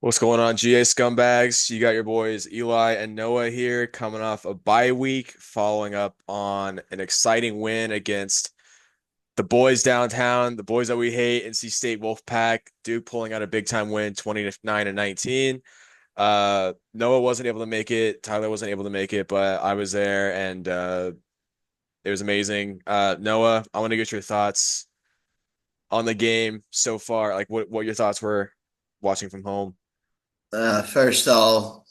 What's going on, GA scumbags? You got your boys Eli and Noah here coming off a bye week, following up on an exciting win against the boys downtown, the boys that we hate, NC State Wolfpack. Duke pulling out a big time win, 29 to 19. Noah wasn't able to make it, Tyler wasn't able to make it, but I was there and it was amazing. Noah, I want to get your thoughts on the game so far, like what your thoughts were watching from home. First all,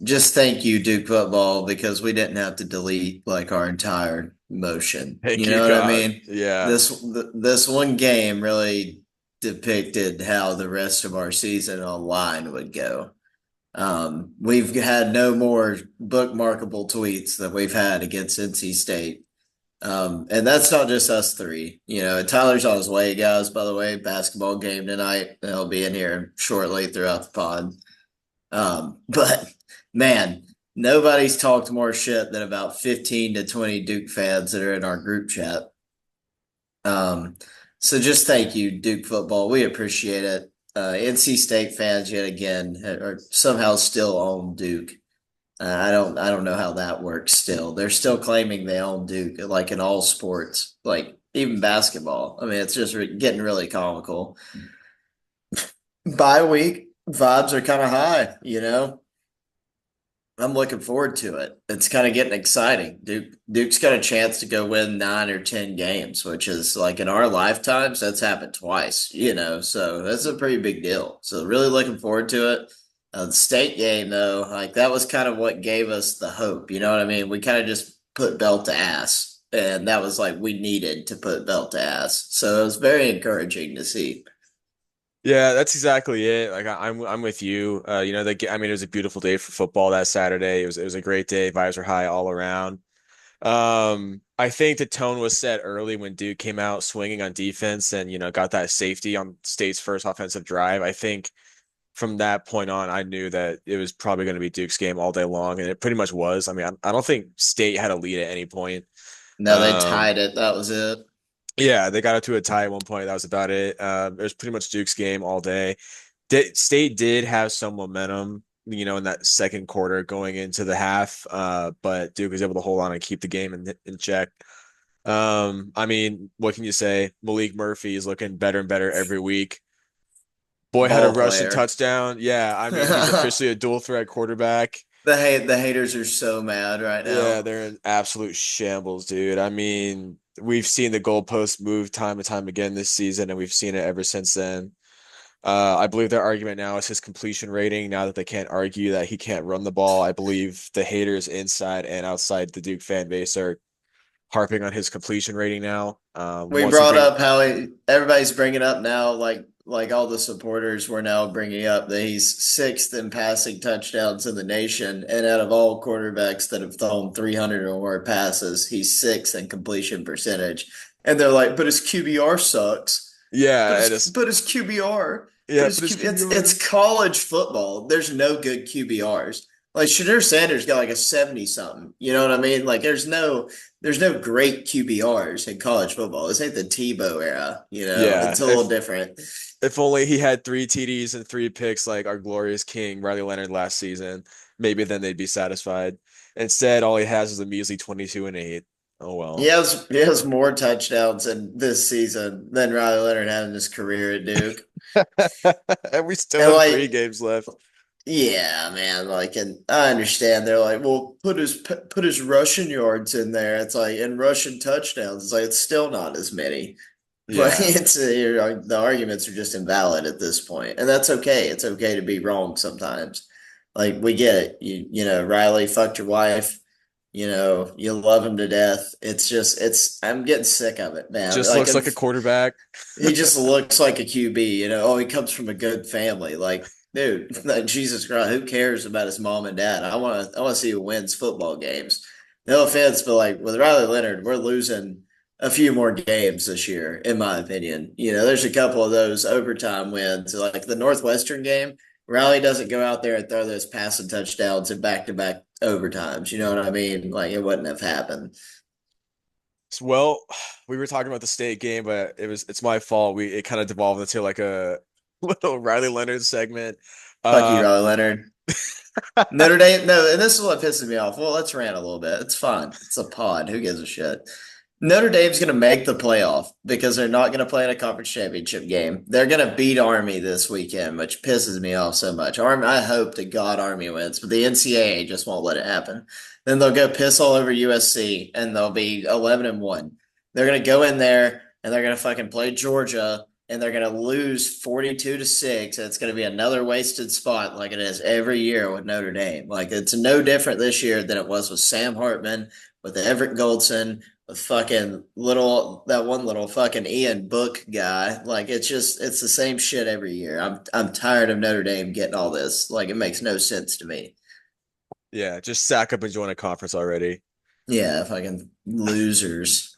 just thank you, Duke football, because we didn't have to delete like our entire motion. Thank You you, know what I God. mean? Yeah. This one game really depicted how the rest of our season online would go. We've had no more bookmarkable tweets than we've had against NC State. And that's not just us three. Tyler's on his way, guys, by the way, basketball game tonight. He'll be in here shortly throughout the pod. But man, nobody's talked more shit than about 15 to 20 Duke fans that are in our group chat. Um, so just thank you, Duke football. We appreciate it. NC State fans yet again are somehow still own Duke. I don't know how that works still. They're still claiming they own Duke, like in all sports, like even basketball. I mean, it's just getting really comical. Bye week vibes are kind of high. I'm looking forward to it. It's kind of getting exciting. Duke's got a chance to go win 9 or 10 games, which is like in our lifetimes, that's happened twice. So that's a pretty big deal. So really looking forward to it. The state game though, like that was kind of what gave us the hope. You know what I mean? We kind of just put belt to ass, and that was like we needed to put belt to ass. So it was very encouraging to see. Yeah, that's exactly it. Like I'm with you. I mean, it was a beautiful day for football that Saturday. It was a great day. Vibes were high all around. I think the tone was set early when Duke came out swinging on defense and got that safety on State's first offensive drive. I think from that point on, I knew that it was probably going to be Duke's game all day long, and it pretty much was. I mean, I don't think State had a lead at any point. No, they Um, tied it. That was it. Yeah, they got up to a tie at one point. That was about it. It was pretty much Duke's game all day. State did have some momentum, in that second quarter going into the half, but Duke was able to hold on and keep the game in check. I mean, what can you say? Malik Murphy is looking better and better every week. Boy had a Ball rushing player. touchdown. Yeah, I mean, he's the officially a dual threat quarterback. the haters are so mad right Yeah, now. they're in absolute shambles, dude. I mean, we've seen the goalposts move time and time again this season, and we've seen it ever since then. I believe their argument now is his completion rating. Now that they can't argue that he can't run the ball, I believe the haters inside and outside the Duke fan base are harping on his completion rating now. We Once he brought bring, up everybody's bringing up now, like all the supporters were now bringing up that he's sixth in passing touchdowns in the nation, and out of all quarterbacks that have thrown 300 or more passes, he's sixth in completion percentage. And they're like, but his QBR sucks. But yeah, his it is, but his QBR, yeah, but his it's QBR. college football. There's no good QBRs. Like Shadur Sanders got like a 70 something. You know what I mean? Like there's no great QBRs in college football. This ain't the Tebow era. Yeah, It's a little different. if only he had three TDs and three picks like our glorious king Riley Leonard last season, maybe then they'd be satisfied. Instead, all he has is a measly 22-8. Oh He well. has he has more touchdowns in this season than Riley Leonard had in his career at Duke. And we still And have three like games left. Yeah, man. Like, and I understand they're like, well, put his rushing yards in there. It's like, and rushing touchdowns. It's like it's still not as many. But Yeah. the arguments are just invalid at this point, and that's okay. It's okay to be wrong sometimes. Like we get it. Riley fucked your wife. You love him to death. It's just I'm getting sick of it, man. Just Like, looks like a quarterback. he just looks like a QB, Oh, he comes from a good family. Like, dude, like, Jesus Christ, who cares about his mom and dad? I want to see who wins football games. No offense, but like with Riley Leonard, we're losing a few more games this year, in my opinion. There's a couple of those overtime wins, like the Northwestern game. Riley doesn't go out there and throw those passing touchdowns in back-to-back overtimes. You know what I mean? Like it wouldn't have happened. Well, we were talking about the state game, but it's my fault. It kind of devolved into like little Riley Leonard segment. Fuck you, Uh, Riley Leonard. Notre Dame, no, and this is what pisses me off. Well, let's rant a little bit. It's fine. It's a pod. Who gives a shit? Notre Dame's going to make the playoff because they're not going to play in a conference championship game. They're going to beat Army this weekend, which pisses me off so much. Army, I hope to God Army wins, but the NCAA just won't let it happen. Then they'll go piss all over USC and they'll be 11-1. They're going to go in there and they're going to fucking play Georgia and they're going to lose 42-6. And it's going to be another wasted spot like it is every year with Notre Dame. Like it's no different this year than it was with Sam Hartman, with Everett Goldson, with fucking little that one little fucking Ian Book guy. Like it's the same shit every year. I'm tired of Notre Dame getting all this. Like it makes no sense to me. yeah, just sack up and join a conference already. Yeah, fucking losers.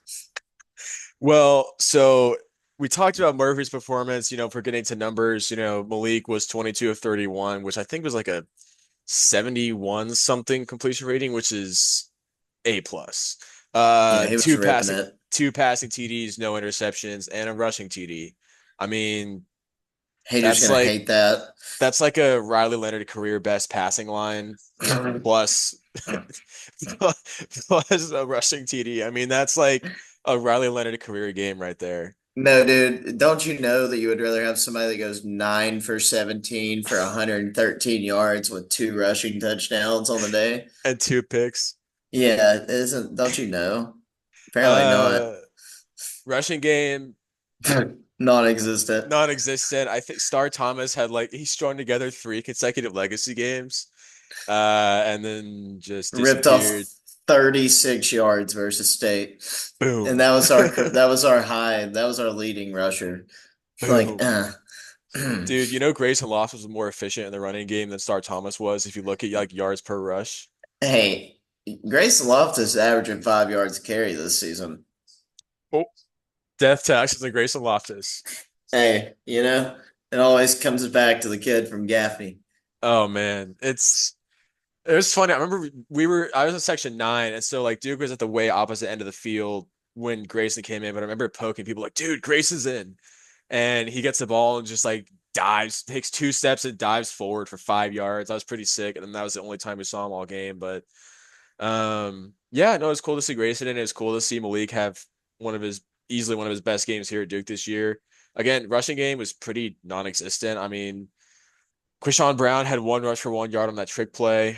Well, so we talked about Murphy's performance, for getting to numbers, Malik was 22 of 31, which I think was like a 71 something completion rating, which is A plus. Yeah, he was Two ripping passing it. two passing TDs, no interceptions, and a rushing TD. I mean, Haters that's gonna like hate that. that's like a Riley Leonard career best passing line plus plus a rushing TD. I mean, that's like a Riley Leonard career game right there. No, dude, don't you know that you would rather have somebody that goes 9 for 17 for 113 yards with two rushing touchdowns on the day? And two picks. Yeah, isn't, don't you know? Apparently not. Uh, rushing game Non-existent. non-existent. I think Star Thomas had like he strung together three consecutive legacy games, and then just Ripped off disappeared. 36 yards versus State. And Boom, that was our high. That was our leading rusher. Like, boom. Dude, Grayson Loftus was more efficient in the running game than Star Thomas was. If you look at like yards per rush. hey, Grayson Loftus averaging 5 yards a carry this season. Oh, death taxes and Grayson Loftus. Hey, it always comes back to the kid from Gaffney. Oh man, it was funny. I remember I was in section 9, and so like Duke was at the way opposite end of the field when Grayson came in. But I remember poking people like, dude, Grayson's in. And he gets the ball and just like dives, takes 2 steps and dives forward for 5 yards. I was pretty sick. And then that was the only time we saw him all game. But yeah, no, it's cool to see Grayson in. It's cool to see Malik have easily one of his best games here at Duke this year. Again, rushing game was pretty non-existent. I mean, Quishon Brown had one rush for 1 yard on that trick play.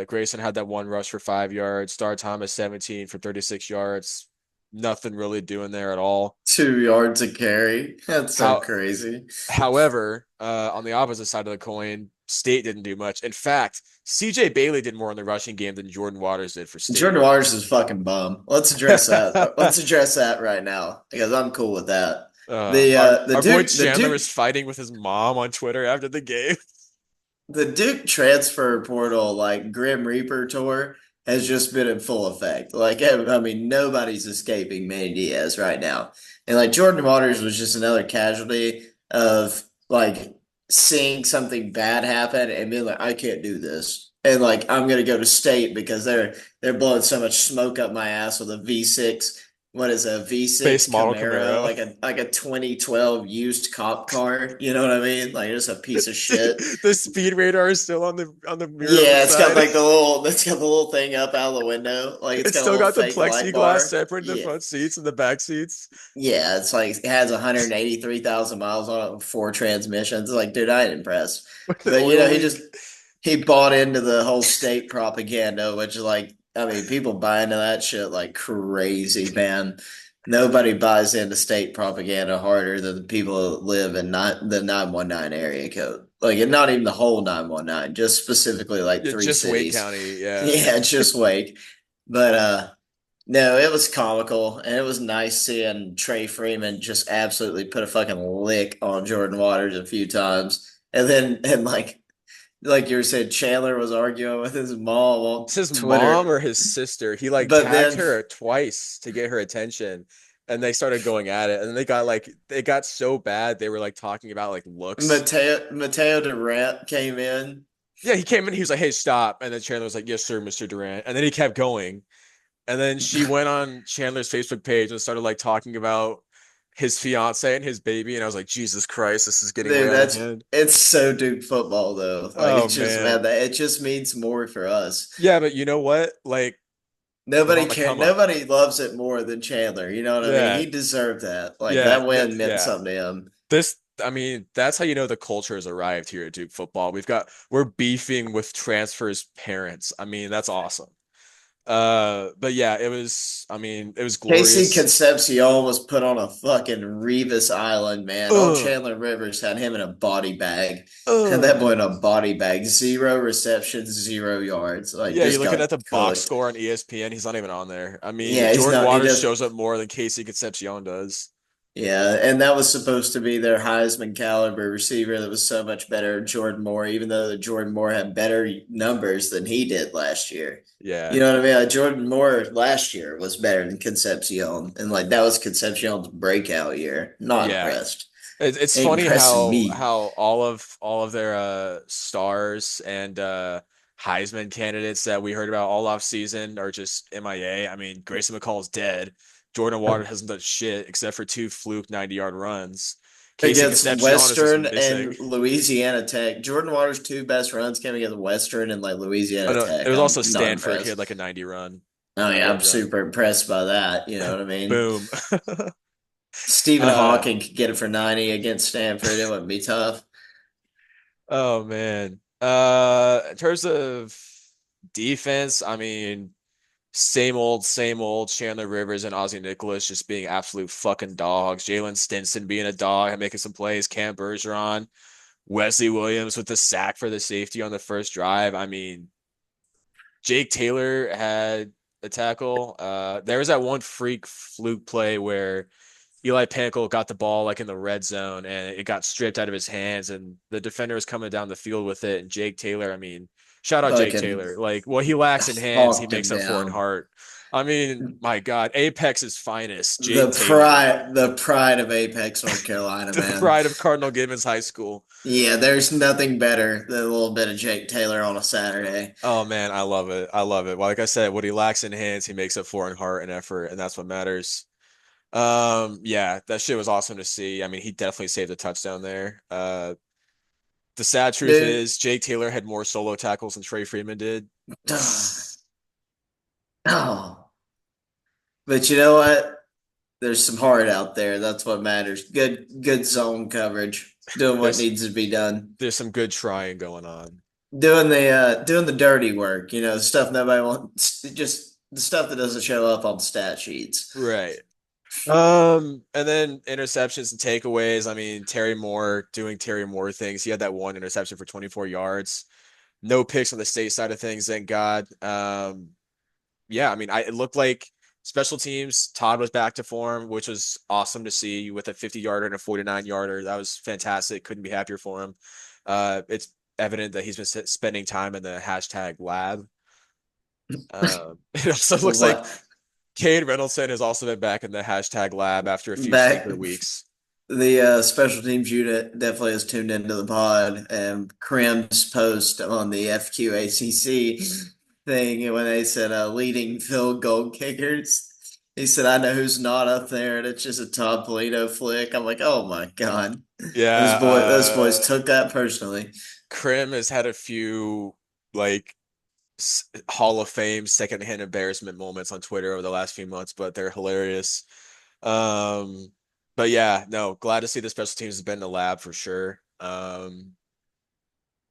Grayson had that one rush for 5 yards. Star Thomas 17 for 36 yards. Nothing really doing there at all. 2 yards a carry. That's so How, crazy. however, on the opposite side of the coin, State didn't do much. In fact, CJ Bailey did more in the rushing game than Jordan Waters did for State. Jordan Waters is fucking bum. Let's address that. Let's address that right now because I'm cool with that. The Our uh the our boy Duke the Chandler Duke was fighting with his mom on Twitter after the game. the Duke transfer portal like Grim Reaper tour has just been in full effect. Like I mean nobody's escaping Manny Diaz right now. And like Jordan Waters was just another casualty of like seeing something bad happen and being like I can't do this. And like I'm gonna go to state because they're blowing so much smoke up my ass with a V6. What is a Base V6 model Camaro? Camaro. Like a 2012 used cop car. You know what I mean? Like just a piece of shit. The speed radar is still on the mirror on the Yeah, side. it's got the little thing up out of the window. Like it's It's got a still little got the fake light plexiglass bar. separating the Yeah. front seats and the back seats. Yeah, it's like it has 183,000 miles on it with four transmissions. It's like, dude, I ain't impressed. With the But oil he leak. just he bought into the whole state propaganda, which is like, I mean, people buy into that shit like crazy, man. Nobody buys into state propaganda harder than the people that live in not the 919 area code. Like, and not even the whole 919, just specifically like Yeah, three just Wake cities. County. Yeah. Yeah, just Wake. But no, it was comical and it was nice seeing Trey Freeman just absolutely put a fucking lick on Jordan Waters a few times. And then and like you said, Chandler was arguing with his mom It's on his mom Twitter. or his sister. He like But tagged then her twice to get her attention, and they started going at it. And then they got so bad they were like talking about like looks. Mateo Durant came in. Yeah, he came in, he was like, "Hey, stop!" And then Chandler was like, "Yes, sir, Mr. Durant." And then he kept going. And then she went on Chandler's Facebook page and started like talking about his fiance and his baby, and I was like, Jesus Christ, this is getting way Dude, out of that's hand. it's so Duke football though. Like Oh it's just man, man. that it just means more for us. Yeah, but you know what? Like he's Nobody on the care. come up. Nobody loves it more than Chandler. You know what I mean? Yeah. He deserved that. Like Yeah. that win meant Yeah. something to him. This, I mean, that's how you know the culture has arrived here at Duke football. We're beefing with transfers parents. I mean, that's awesome. But yeah, I mean, it was Casey glorious. Concepcion was put on a fucking Revis Island, man. Old Ugh, Chandler Rivers had him in a body bag. Had that ugh. boy in a body bag. 0 receptions, 0 yards. Like Yeah, you're just looking at got the box cooked. score on ESPN. He's not even on there. I mean, Yeah, he's Jordan not. He Waters does. shows up more than Casey Concepcion does. Yeah, and that was supposed to be their Heisman caliber receiver that was so much better than Jordan Moore, even though the Jordan Moore had better numbers than he did last year. You Yeah, know what I mean? Like Jordan Moore last year was better than Concepcion, and like that was Concepcion's breakout year. Not yeah. impressed. It's Ain't funny impressing me. how all of their stars and Heisman candidates that we heard about all off season are just MIA. I mean, Grayson McCall's dead. Jordan Water hasn't done shit except for two fluke 90-yard runs. Casey Against Concepcion is just Western missing. and Louisiana Tech, Jordan Waters' two best runs came against Western and like Oh Louisiana no, it Tech. was I'm also not Stanford. He had impressed. like a 90 run, Oh yeah, I'm yard run. super impressed by that. You know what I mean? Boom. Stephen uh Hawking could get it for 90 against Stanford. It wouldn't be tough. oh man. In terms of defense, I mean, same old Chandler Rivers and Ozzie Nicholas just being absolute fucking dogs. Jalen Stinson being a dog and making some plays. Cam Bergeron, Wesley Williams with the sack for the safety on the first drive. I mean, Jake Taylor had a tackle. There was that one freak fluke play where Eli Pinnacle got the ball like in the red zone and it got stripped out of his hands and the defender was coming down the field with it. And Jake Taylor, I mean, shout out Jake Fucking Taylor. Like what he lacks in hands, he hawked him makes up for in down. heart. I mean, my God, Apex's finest, Jake The Taylor, pride of Apex, North Carolina, the man. pride of Cardinal Gibbons High School. Yeah, there's nothing better than a little bit of Jake Taylor on a Saturday. Oh man, I love it. I love it. Well, like I said, what he lacks in hands, he makes up for in heart and effort, and that's what matters. Yeah, that shit was awesome to see. I mean, he definitely saved a touchdown there. The sad truth Dude, is Jake Taylor had more solo tackles than Trey Freeman did. oh, but you know what? There's some heart out there. That's what matters. Good zone coverage. Doing what There's needs to be done. there's some good trying going on. Doing the dirty work, stuff nobody wants, just the stuff that doesn't show up on stat sheets. Right. And then interceptions and takeaways. I mean, Terry Moore doing Terry Moore things. He had that one interception for 24 yards. No picks on the state side of things, thank God. Yeah, I mean, it looked like special teams, Todd was back to form, which was awesome to see with a 50-yarder and a 49-yarder. That was fantastic. Couldn't be happier for him. It's evident that he's been spending time in the hashtag lab. It also looks like What Cade Reynoldsson has also been back in the hashtag lab after a few back stinker weeks. the special teams unit definitely has tuned into the pod and Krim's post on the FQACC thing when they said leading field goal kickers. He said, "I know who's not up there, and it's just a Todd Polito flick." I'm like, "Oh my god, Yeah, those boys took that personally." Krim has had a few like Hall of Fame secondhand embarrassment moments on Twitter over the last few months, but they're hilarious. Um, but yeah, no, glad to see the special teams has been in the lab for sure.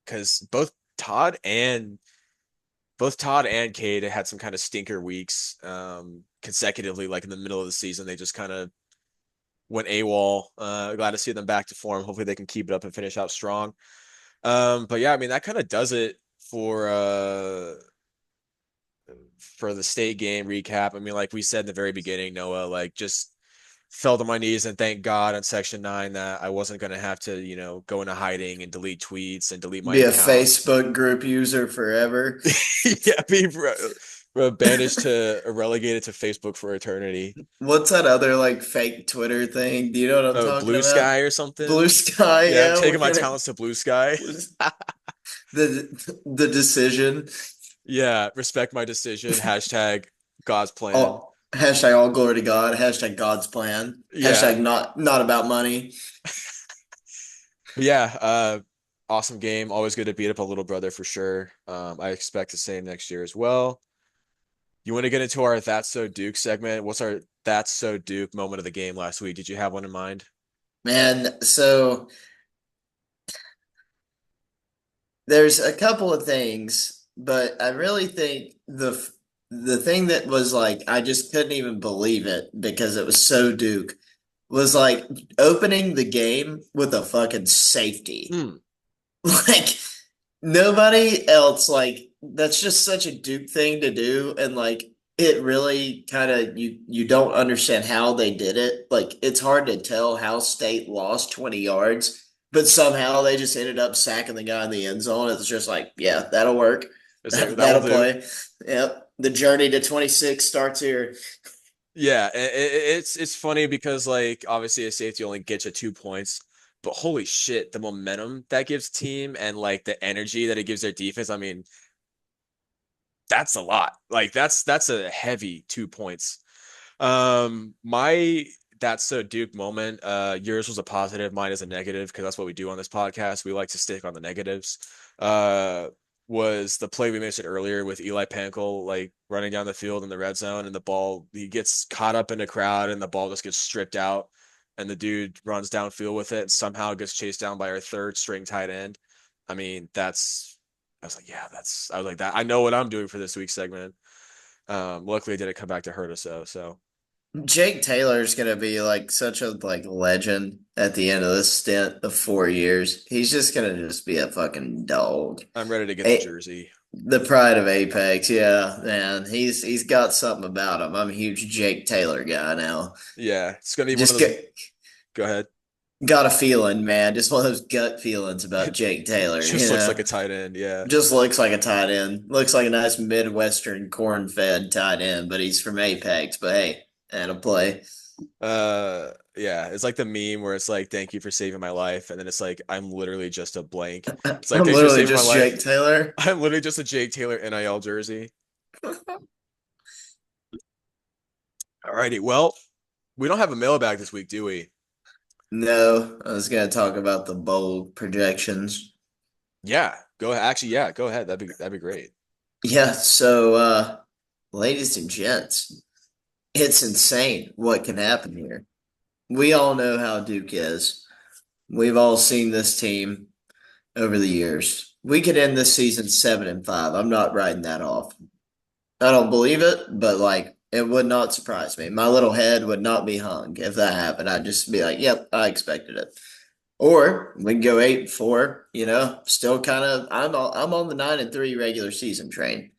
Because both Todd and Cade had some kind of stinker weeks consecutively, like in the middle of the season. They just kind of went AWOL. Glad to see them back to form. Hopefully they can keep it up and finish out strong. But yeah, I mean that kind of does it for the state game recap. I mean, like we said in the very beginning, Noah, like just fell to my knees and thank God on Section 9 that I wasn't going to have to, go into hiding and delete tweets and delete my Be a account. Facebook group user forever. Yeah, be banished to relegated to Facebook for eternity. What's that other like fake Twitter thing? Do you know what I'm Oh, talking Blue about? Sky or Blue something. Sky, Yeah, I'm yeah, we're taking my gonna talents to Blue Sky. the decision. Yeah, respect my decision. Hashtag God's Oh, plan. Hashtag all glory to God. Hashtag God's plan. Yeah. Hashtag not about money. But yeah, awesome game. Always good to beat up a little brother for sure. I expect the same next year as well. You want to get into our That's So Duke segment? What's our That's So Duke moment of the game last week? Did you have one in mind? Man, so there's a couple of things, but I really think the thing that was like I just couldn't even believe it because it was so Duke was like opening the game with a fucking safety. Hmm. Like nobody else, like that's just such a Duke thing to do, and like it really kind of you don't understand how they did it. Like it's hard to tell how State lost 20 yards, but somehow they just ended up sacking the guy in the end zone. It's just like, yeah, that'll work. Is it that will That'll do? play. Yep. The journey to 26 starts here. Yeah, it's funny because like obviously a safety only gets you 2 points, but holy shit, the momentum that gives team and like the energy that it gives their defense. I mean, that's a lot. Like that's a heavy 2 points. My That's So Duke moment. Yours was a positive, mine is a negative because that's what we do on this podcast. We like to stick on the negatives. Uh, was the play we mentioned earlier with Eli Pankel like running down the field in the red zone and the ball he gets caught up in the crowd and the ball just gets stripped out and the dude runs downfield with it and somehow gets chased down by our third string tight end. I mean, that's I was like, yeah, that's I was like that. I know what I'm doing for this week's segment. Luckily it didn't come back to hurt us so. Jake Taylor's gonna be like such a like legend at the end of this stint of 4 years. He's just gonna just be a fucking dog. I'm ready to get the A jersey. the pride of Apex, yeah, man. He's got something about him. I'm a huge Jake Taylor guy now. Yeah, it's gonna be one of Just those. get, Go ahead. got a feeling, man. Just one of those gut feelings about It Jake Taylor, just looks like a tight end. Yeah. Just looks like a tight end. Looks like a nice Midwestern corn-fed tight end, but he's from Apex. But hey, that'll play. Yeah. It's like the meme where it's like, "Thank you for saving my life," and then it's like, "I'm literally just a blank." It's like, I'm "Thanks for literally saving my just life." Jake Taylor. I'm literally just a Jake Taylor NIL jersey. Alrighty. Well, we don't have a mailbag this week, do we? No, I was going to talk about the bold projections. Yeah. Go ahead. Actually, yeah. Go ahead. That'd be great. Yeah, ladies and gents, it's insane what can happen here. We all know how Duke is. We've all seen this team over the years. We could end this season 7-5. I'm not writing that off. I don't believe it, but like it would not surprise me. My little head would not be hung if that happened. I'd just be like, "Yep, I expected it." Or we can go 8-4. Still kind of. I'm on the 9-3 regular season train.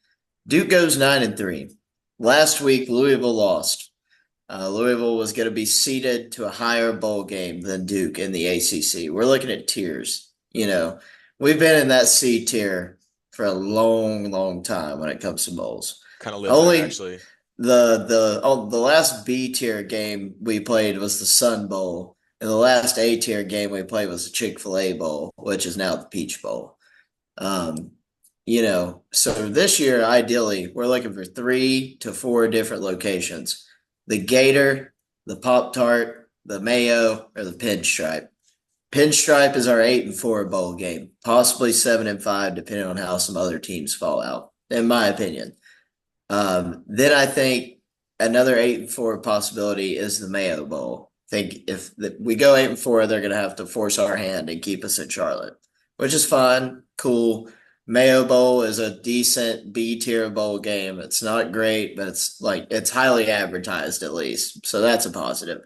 Duke goes 9-3. Last week, Louisville lost. Louisville was going to be seeded to a higher bowl game than Duke in the ACC. We're looking at tiers. We've been in that C tier for a long, long time when it comes to bowls. Kind of live there Only actually. the last B tier game we played was the Sun Bowl, and the last A tier game we played was the Chick-fil-A Bowl, which is now the Peach Bowl. Um, so this year, ideally, we're looking for 3 to 4 different locations: the Gator, the Pop Tart, the Mayo, or the Pinstripe. Pinstripe is our 8-4 bowl game, possibly 7-5, depending on how some other teams fall out, in my opinion. Then I think another 8-4 possibility is the Mayo Bowl. I think if we go 8-4, they're going to have to force our hand and keep us in Charlotte, which is fine, cool. Mayo Bowl is a decent B tier bowl game. It's not great, but it's highly advertised at least, so that's a positive.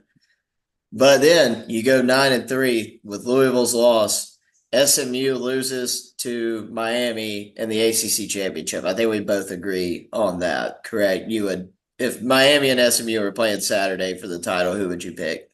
But then you go 9-3 with Louisville's loss. SMU loses to Miami in the ACC championship. I think we both agree on that, correct? You would, if Miami and SMU were playing Saturday for the title, who would you pick?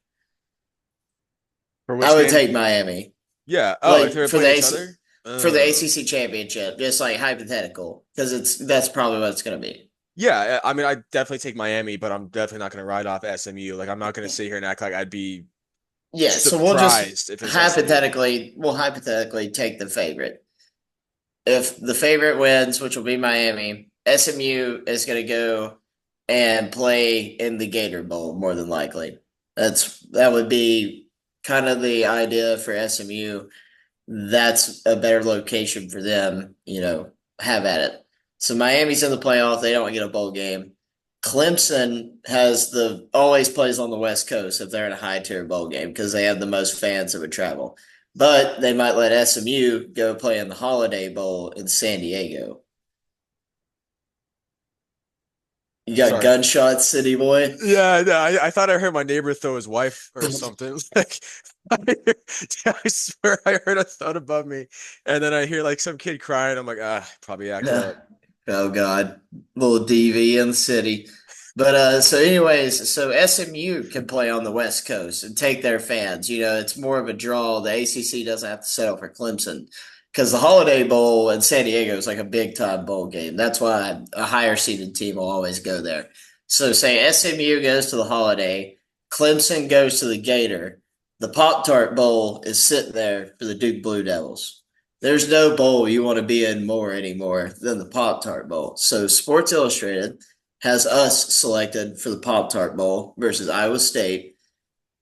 For I which would game? take Miami, Yeah. Oh, if they like were for playing the each AC, other. for the ACC championship, just like hypothetical, because that's probably what it's going to be. Yeah, I mean, I definitely take Miami, but I'm definitely not going to write off SMU. Like, I'm not going to sit here and act like I'd be Yeah, so surprised if it's SMU. we'll hypothetically take the favorite. If the favorite wins, which will be Miami, SMU is going to go and play in the Gator Bowl more than likely. That would be kind of the idea for SMU. That's a better location for them, have at it. So Miami's in the playoff, they don't get a bowl game. Clemson has the always plays on the West Coast if they're in a high tier bowl game because they have the most fans that would travel. But they might let SMU go play in the Holiday Bowl in San Diego. You got Sorry. gunshots, city boy. Yeah, no, I thought I heard my neighbor throw his wife or something. Like, I swear I heard a thud above me, and then I hear like some kid crying. I'm like, probably acted up. Oh God, little DV in the city. But so anyways, so SMU can play on the West Coast and take their fans. It's more of a draw. The ACC doesn't have to settle for Clemson because the Holiday Bowl in San Diego is like a big time bowl game. That's why a higher seeded team will always go there. So say SMU goes to the Holiday, Clemson goes to the Gator. The Pop Tart Bowl is sitting there for the Duke Blue Devils. There's no bowl you want to be in more anymore than the Pop Tart Bowl. So Sports Illustrated has us selected for the Pop Tart Bowl versus Iowa State.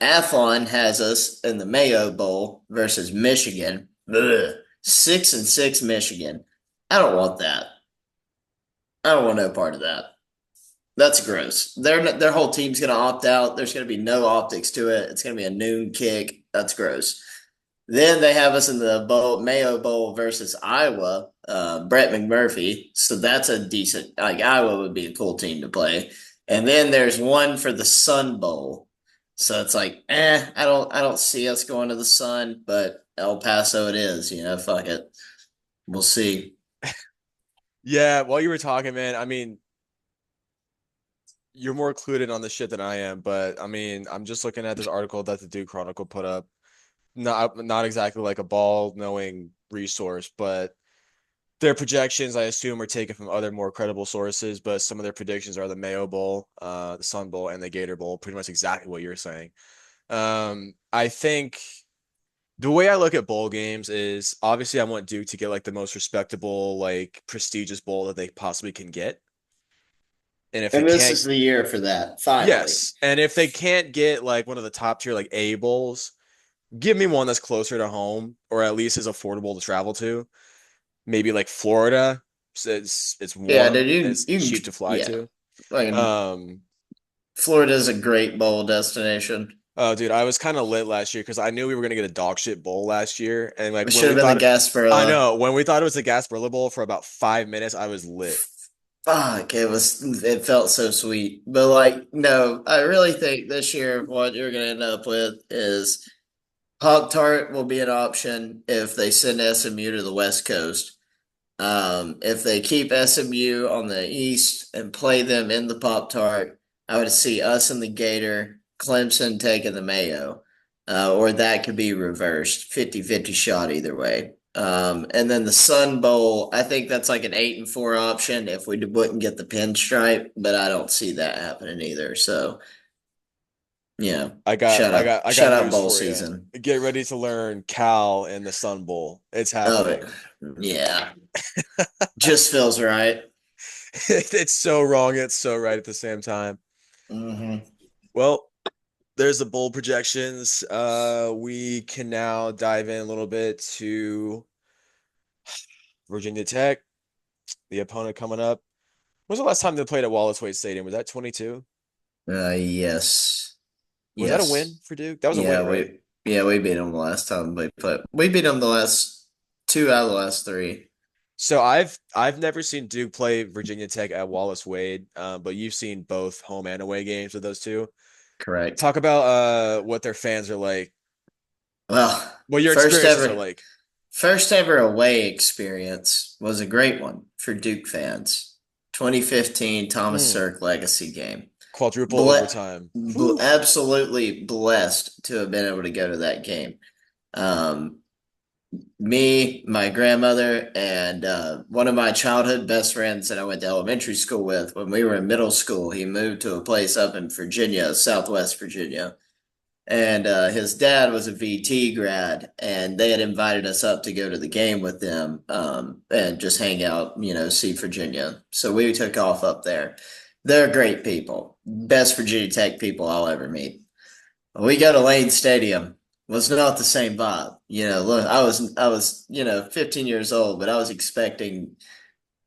Athlon has us in the Mayo Bowl versus Michigan. Ugh. 6-6 Michigan. I don't want that. I don't want no part of that. That's gross. Their whole team's gonna opt out. There's gonna be no optics to it. It's gonna be a noon kick. That's gross. Then they have us in the bowl, Mayo Bowl versus Iowa, Brett McMurphy. So that's a decent, like Iowa would be a cool team to play. And then there's one for the Sun Bowl. So it's like, I don't see us going to the Sun, but El Paso it is, fuck it. We'll see. Yeah, while you were talking, man, I mean, you're more clued on the shit than I am, but I mean, I'm just looking at this article that the Duke Chronicle put up. Not exactly like a ball knowing resource, but their projections, I assume, are taken from other more credible sources, but some of their predictions are the Mayo Bowl, the Sun Bowl, and the Gator Bowl, pretty much exactly what you're saying. I think the way I look at bowl games is obviously I want Duke to get like the most respectable, like prestigious bowl that they possibly can get. And if they And this can't, is the year for that, finally. yes. And if they can't get like one of the top tier like A bowls, give me one that's closer to home or at least is affordable to travel to. Maybe like Florida. So it's Yeah, warm dude, and it's cheap to fly yeah. to. Like Um, Florida is a great bowl destination. oh, dude, I was kind of lit last year because I knew we were gonna get a dog shit bowl last year, and like It when should we have been the thought, I Gasparilla. know when we thought it was the Gasparilla Bowl for about 5 minutes, I was lit. Fuck, it felt so sweet. But like, no, I really think this year what you're gonna end up with is Pop Tart will be an option if they send SMU to the West Coast. If they keep SMU on the East and play them in the Pop Tart, I would see us in the Gator, Clemson taking the Mayo. Or that could be reversed, 50-50 shot either way. And then the Sun Bowl, I think that's like an 8-4 option if we wouldn't get the pinstripe, but I don't see that happening either. So, I got shut up news bowl for you. season. Get ready to learn Cal in the Sun Bowl. It's Oh, happening. yeah, just feels right. It's so wrong. It's so right at the same time. Hmm. Well, there's the bowl projections. We can now dive in a little bit to Virginia Tech, the opponent coming up. When was the last time they played at Wallace Wade Stadium? Was that 22? Yes. Was that a win Yes. for Duke? That was a win, Yeah, right? we beat them the last time we played. We beat them the last two out of the last three. So I've never seen Duke play Virginia Tech at Wallace Wade, but you've seen both home and away games of those two. Correct. Talk about what their fans are like, Well, what your first experiences are ever like. first ever away experience was a great one for Duke fans. 2015 Thomas Mm, Sirk legacy game. quadruple Ble overtime. Whew. Absolutely blessed to have been able to go to that game. Um, Me, my grandmother, and one of my childhood best friends that I went to elementary school with. When we were in middle school, he moved to a place up in Virginia, Southwest Virginia. And his dad was a VT grad, and they had invited us up to go to the game with them and just hang out, see Virginia. So we took off up there. They're great people. Best Virginia Tech people I'll ever meet. We go to Lane Stadium. Was not the same vibe. Look, I was 15 years old, but I was expecting,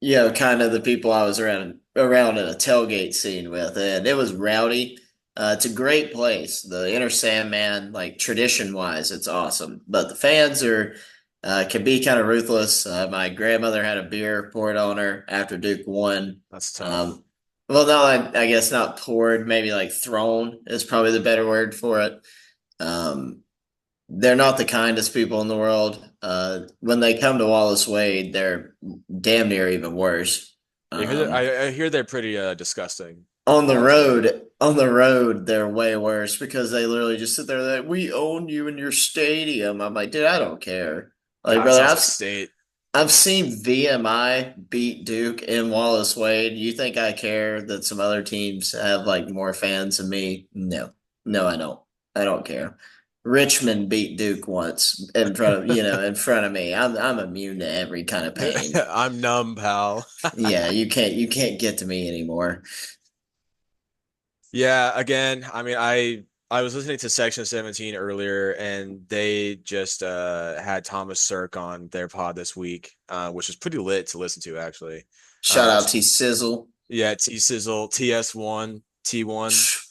kind of the people I was around in a tailgate scene with, and it was rowdy. It's a great place. The Inner Sandman, like tradition wise, it's awesome. But the fans are can be kind of ruthless. My grandmother had a beer poured on her after Duke won. That's tough. Um, well, no, I guess not poured. Maybe like thrown is probably the better word for it. Um, they're not the kindest people in the world. When they come to Wallace Wade, they're damn near even worse. I hear Um, I hear they're pretty disgusting. on the Wallace Wade. road, they're way worse because they literally just sit there like, we own you in your stadium. I'm like, dude, I don't care. Like, God, it brother, sounds like state. I've seen VMI beat Duke in Wallace Wade. You think I care that some other teams have like more fans than me? No, no, I don't. I don't care. Richmond beat Duke once in front of me. I'm immune to every kind of pain. I'm numb, pal. Yeah, you can't get to me anymore. Yeah, again, I mean, I was listening to Section 17 earlier, and they just had Thomas Sirk on their pod this week, which was pretty lit to listen to, actually. Shout out Just to Sizzle, yeah, T Sizzle, TS1, T1.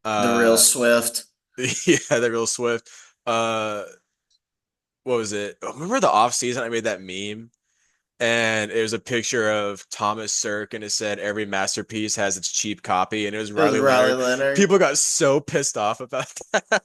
the real Uh, Swift. yeah, they're real swift. Uh, what was it? Oh, remember the off season? I made that meme, and it was a picture of Thomas Sirk, and it said every masterpiece has its cheap copy, and it was It was Riley Riley Leonard. Leonard. People got so pissed off about that.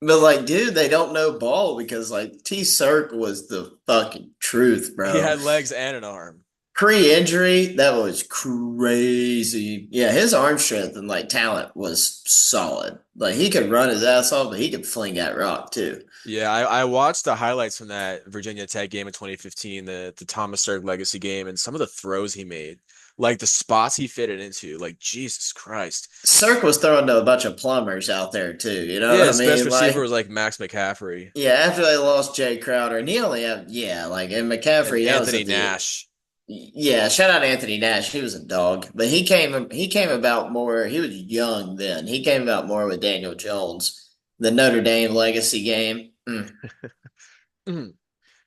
But like, dude, they don't know ball because like T Cirque was the fucking truth, He bro. had legs and an arm. Pre-injury, that was crazy. Yeah, his arm strength and like talent was solid. Like he could run his ass off, but he could fling that rock too. Yeah, I watched the highlights from that Virginia Tech game in 2015, the Thomas Sirk legacy game, and some of the throws he made, like the spots he fitted into, like Jesus Christ. Cirque was throwing to a bunch of plumbers out there too. You know Yeah, what I his best mean? receiver Like, was like Max McCaffrey yeah, after they lost Jay Crowder, and he only had like and and McCaffrey, that was Anthony at the Nash. yeah, shout out Anthony Nash. He was a dog, but he came about more. He was young then. He came about more with Daniel Jones, the Notre Dame legacy game.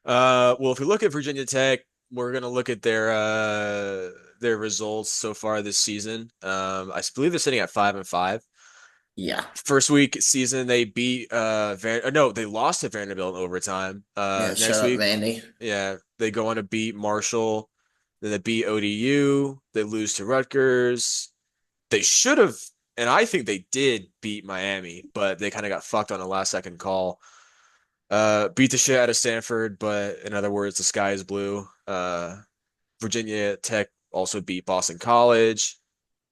Well, if we look at Virginia Tech, we're gonna look at their results so far this season. I believe they're sitting at 5-5. Yeah, First week season, they beat no, they lost to Vanderbilt in overtime. yeah. Shut Next up, week, Vandy. yeah, they go on to beat Marshall. Then they beat ODU. They lose to Rutgers. They should have, and I think they did beat Miami, but they kind of got fucked on a last second call. Beat the shit out of Stanford, but in other words, the sky is blue. Virginia Tech also beat Boston College.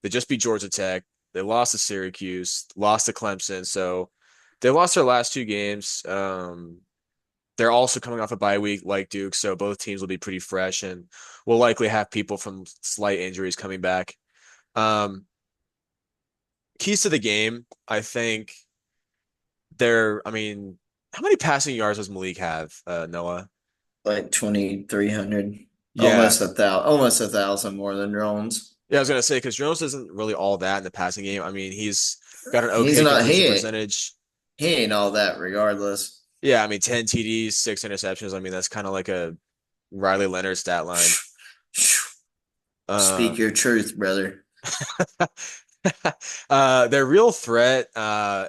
They just beat Georgia Tech. They lost to Syracuse, lost to Clemson. So they lost their last two games. They're also coming off a bye week like Duke, so both teams will be pretty fresh and will likely have people from slight injuries coming back. Um, Keys to the game, I think I mean, how many passing yards does Malik have, Noah? Like 2,300, Yeah. almost 1,000 more than Jones. Yeah, I was gonna say because Jones isn't really all that in the passing game. I mean, he's got an He's okay not. completion percentage. He ain't all that. Regardless, Yeah, I mean, 10 TDs, six interceptions. I mean, that's kind of like a Riley Leonard stat line. Uh, speak your truth, brother. their real threat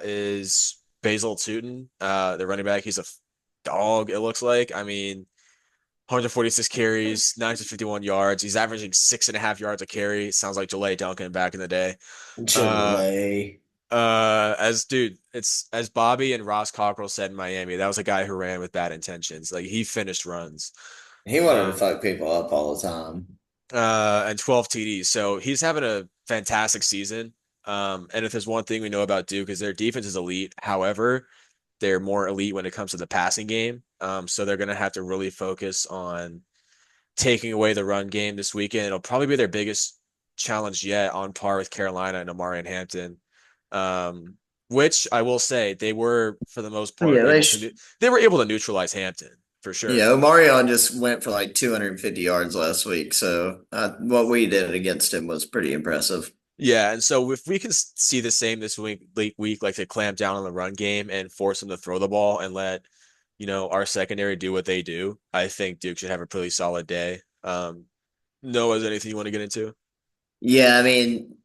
is Basil Tootin, the running back. He's a dog, it looks like. I mean, 146 carries, 951 yards. He's averaging 6.5 yards a carry. Sounds like Jalay Duncan back in the day. Uh, Chile. as dude, it's as Bobby and Ross Cockrell said in Miami, that was a guy who ran with bad intentions. Like he finished runs. He wanted to Um, fuck people up all the time. and 12 TDs. So he's having a fantastic season. And if there's one thing we know about Duke is their defense is elite. However, they're more elite when it comes to the passing game. So they're going to have to really focus on taking away the run game this weekend. It'll probably be their biggest challenge yet, on par with Carolina and Amari and Hampton. Which I will say they were for the most part Yeah, they were able to neutralize Hampton for sure. Omarion just went for like 250 yards last week. So what we did against him was pretty impressive. Yeah, and so if we can see the same this week, like to clamp down on the run game and force them to throw the ball and let, our secondary do what they do, I think Duke should have a pretty solid day. Noah, is there anything you want to get into? Yeah, I mean,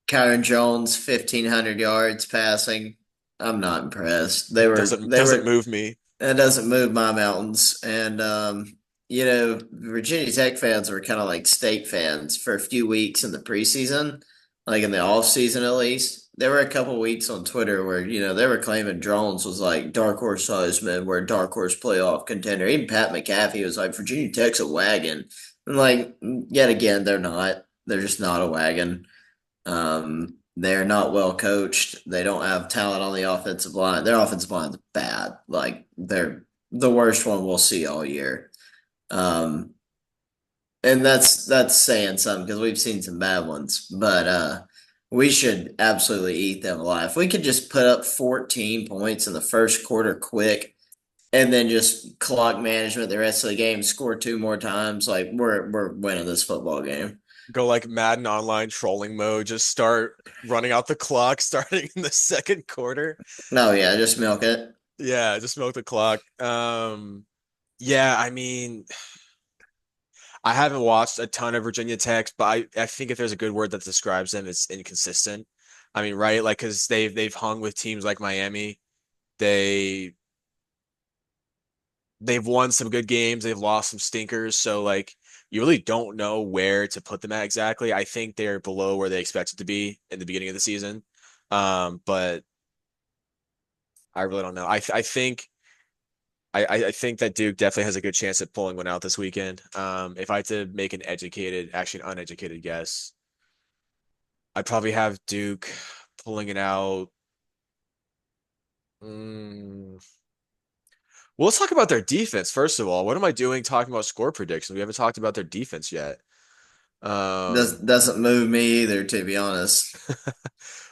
Kyron Jones, 1,500 yards passing. I'm not impressed. They were, Doesn't they doesn't were, move me. that doesn't move my mountains. And, Virginia Tech fans were kind of like state fans for a few weeks in the preseason, like in the off season at least. There were a couple weeks on Twitter where, they were claiming Jones was like dark horse Heisman, we're a dark horse playoff contender. Even Pat McAfee was like, Virginia Tech's a wagon. And like, yet again, they're not. They're just not a wagon. They're not well coached. They don't have talent on the offensive line. Their offensive line is bad. Like they're the worst one we'll see all year. Um, and that's saying something because we've seen some bad ones. But we should absolutely eat them alive. If we could just put up 14 points in the first quarter quick and then just clock management the rest of the game, score two more times, like we're winning this football game. Go like Madden online trolling mode, just start running out the clock starting in the second quarter. No, yeah, just milk it. Yeah, just milk the clock. Yeah, I mean, I haven't watched a ton of Virginia Tech, but I think if there's a good word that describes them, it's inconsistent. I mean, right? Like, because they've hung with teams like Miami. They they've won some good games. They've lost some stinkers. So like, you really don't know where to put them at exactly. I think they're below where they expected to be in the beginning of the season. But I really don't know. I think that Duke definitely has a good chance at pulling one out this weekend. If I had to make an educated, actually an uneducated guess, I'd probably have Duke pulling it out. Mm. Well, let's talk about their defense first of all. What am I doing talking about score predictions? We haven't talked about their defense yet. Um, Doesn't move me either, to be honest.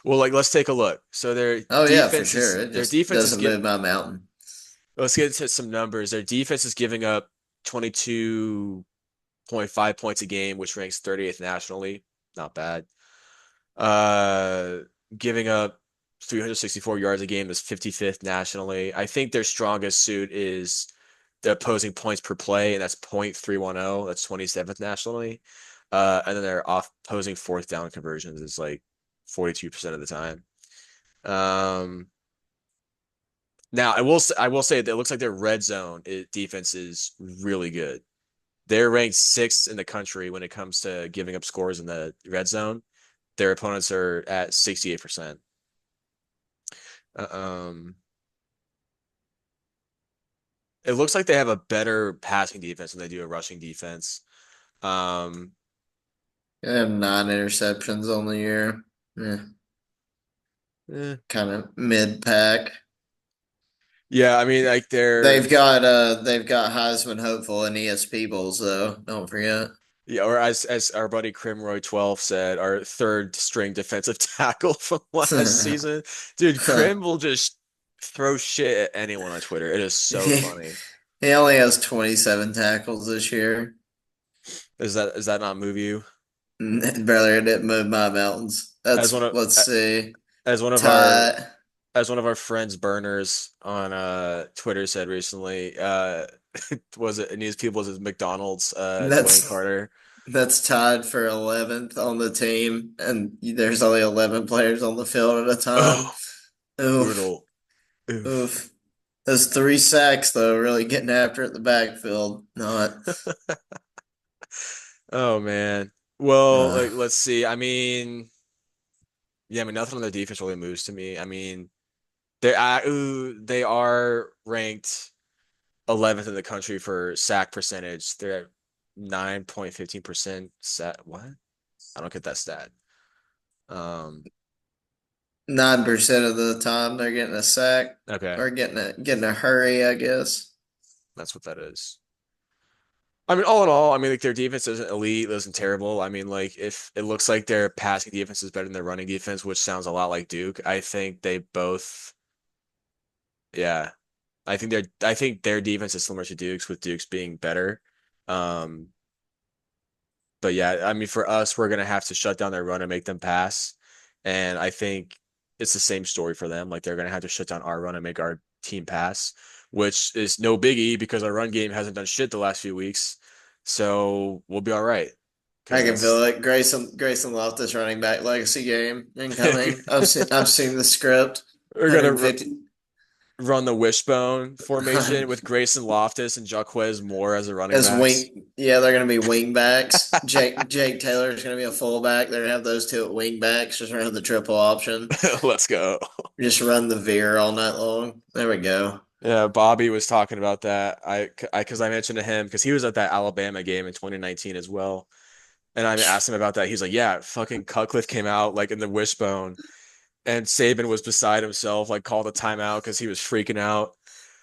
well, like let's take a look. So Oh yeah, for sure. It their just defense is doesn't get move my mountain. let's get into some numbers. Their defense is giving up 22.5 points a game, which ranks 30th nationally. Not bad. Uh, Giving up 364 yards a game is 55th nationally. I think their strongest suit is the opposing points per play, and that's .310. That's 27th nationally. And then their off opposing fourth down conversions is like 42% of the time. Um, Now I will say that it looks like their red zone defense is really good. They're ranked sixth in the country when it comes to giving up scores in the red zone. Their opponents are at 68%. Uh, Um, it looks like they have a better passing defense than they do a rushing defense. Um, I have 9 interceptions on the year. Yeah, eh. kind of mid pack. Yeah, I mean, like They've got Heisman hopeful and ESP bowls though. Don't forget. yeah, or as our buddy Crimroy 12 said, our third string defensive tackle from last season. Dude, Crim will just throw shit at anyone on Twitter. It is so he, funny. he only has 27 tackles this year. Is that not move you? Brother, it didn't move my mountains. As one That's of let's see. as one of our Ty as one of our friends burners on Twitter said recently, was it news people was McDonald's Dwayne that's Carter. That's tied for 11th on the team, and there's only 11 players on the field at a time. Oh, Oof, brutal. Oof. oof. Those 3 sacks, though, really getting after it in the backfield. Not. Oh man. Well, Uh, like let's see. I mean, yeah, I mean nothing on the defense really moves to me. I mean, they are ranked 11th in the country for sack percentage. They're at 9.15% sack. What? I don't get that stat. Um, 9% of the time they're getting a sack okay, or getting a hurry, I guess. that's what that is. I mean, all in all, I mean, like their defense isn't elite, it isn't terrible. I mean, like if it looks like their passing defense is better than their running defense, which sounds a lot like Duke, I think they both, yeah, I think their defense is similar to Duke's, with Duke's being better. Um, But yeah, I mean, for us, we're gonna have to shut down their run and make them pass. And I think it's the same story for them. Like they're gonna have to shut down our run and make our team pass, which is no biggie because our run game hasn't done shit the last few weeks. So we'll be all right. I Because can feel that's it. Grayson Loftus running back legacy game incoming. I've seen the script. we're gonna 150. run the wishbone formation with Grayson Loftus and Jaquez Moore as the running As backs. wing, yeah, they're going to be wing backs. Jake Taylor is going to be a fullback. They're going to have those two at wing backs. Just run the triple option. Let's go. Just run the veer all night long. There we go. Yeah, Bobby was talking about that. Because I mentioned to him because he was at that Alabama game in 2019 as well, and I asked him about that. He's like, "Yeah, fucking Cutcliffe came out like in the wishbone, and Saban was beside himself, like called a timeout because he was freaking out."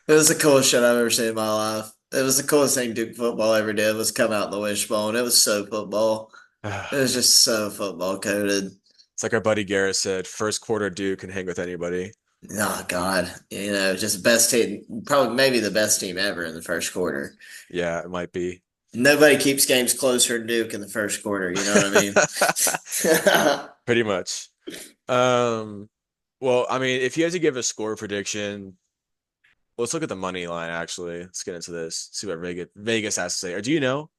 It was the coolest shit I've ever seen in my life. It was the coolest thing Duke football ever did was come out in the wishbone. It was so football. It was just so football coded. It's like our buddy Garrett said, first quarter Duke can hang with anybody. Oh God, just best team, probably maybe the best team ever in the first quarter. Yeah, it might be. Nobody keeps games closer than Duke in the first quarter. You know what I mean? Pretty much. Um, well, I mean, if you had to give a score prediction, let's look at the money line actually. Let's get into this. See what Vegas has to say. Or do you know?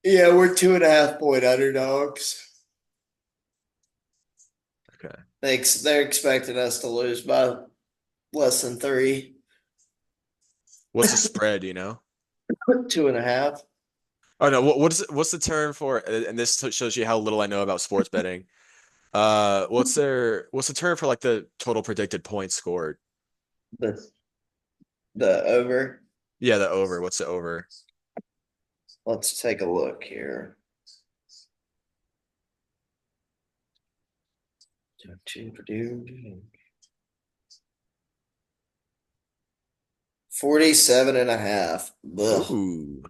Yeah, we're 2.5 point underdogs. Okay. They're expecting us to lose by less than three. What's the spread, do you know? 2.5. Oh no, what's the term for and this shows you how little I know about sports betting. What's the term for like the total predicted points scored? The the over. Yeah, the over. What's the over? Let's take a look here. 47.5. Ugh. Ooh.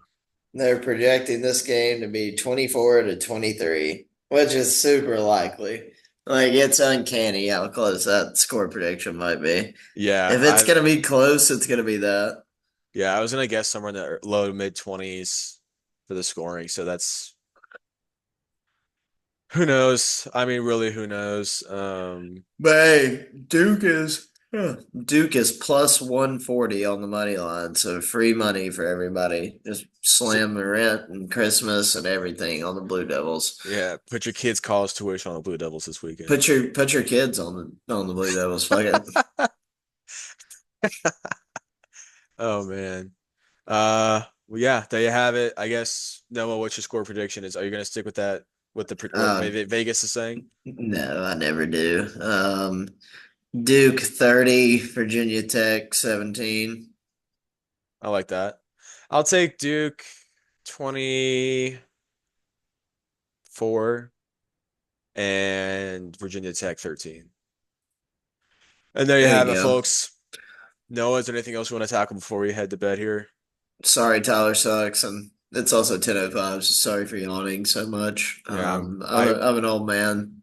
They're projecting this game to be 24-23, which is super likely. Like it's uncanny how close that score prediction might be. Yeah, If it's gonna be close, it's gonna be that. I was gonna guess somewhere in the low to mid 20s for the scoring. So that's who knows? I mean, really, who knows? But hey, Duke is plus 140 on the money line, so free money for everybody. Just So, slam the rent and Christmas and everything on the Blue Devils. yeah, put your kids' college tuition on the Blue Devils this weekend. Put your kids on the Blue Devils. Fuck it. Oh man. Well, yeah, there you have it. I guess Noah, what's your score prediction is? Are you gonna stick with that? With what Uh, Vegas is saying? no, I never do. Duke 30, Virginia Tech 17. I like that. I'll take Duke 24 and Virginia Tech 13. And there you There have you it, go. folks. Noah, is there anything else you want to tackle before we head to bed here? Sorry, Tyler sucks, and it's also 10:05. So sorry for yawning so much. Yeah, I'm an old man.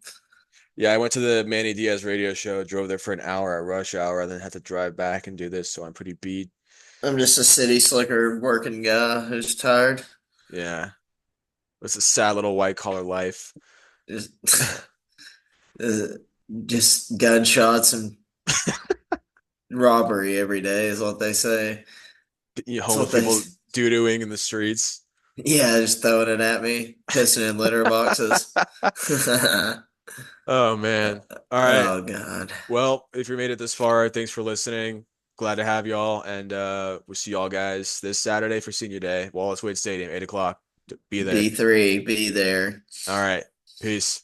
I went to the Manny Diaz radio show, drove there for an hour at rush hour, and then had to drive back and do this, so I'm pretty beat. I'm just a city slicker working guy who's tired. Yeah, it's a sad little white collar life. Just, uh, just gunshots and robbery every day is what they say. That's Homeless what they. people doo-dooing in the streets. Yeah, just throwing it at me, pissing in litter boxes. Oh man. All right. Oh God. Well, if you made it this far, thanks for listening. Glad to have y'all, and we'll see y'all guys this Saturday for Senior Day, Wallace Wade Stadium, 8 o'clock. Be there. B3, be there. All right. Peace.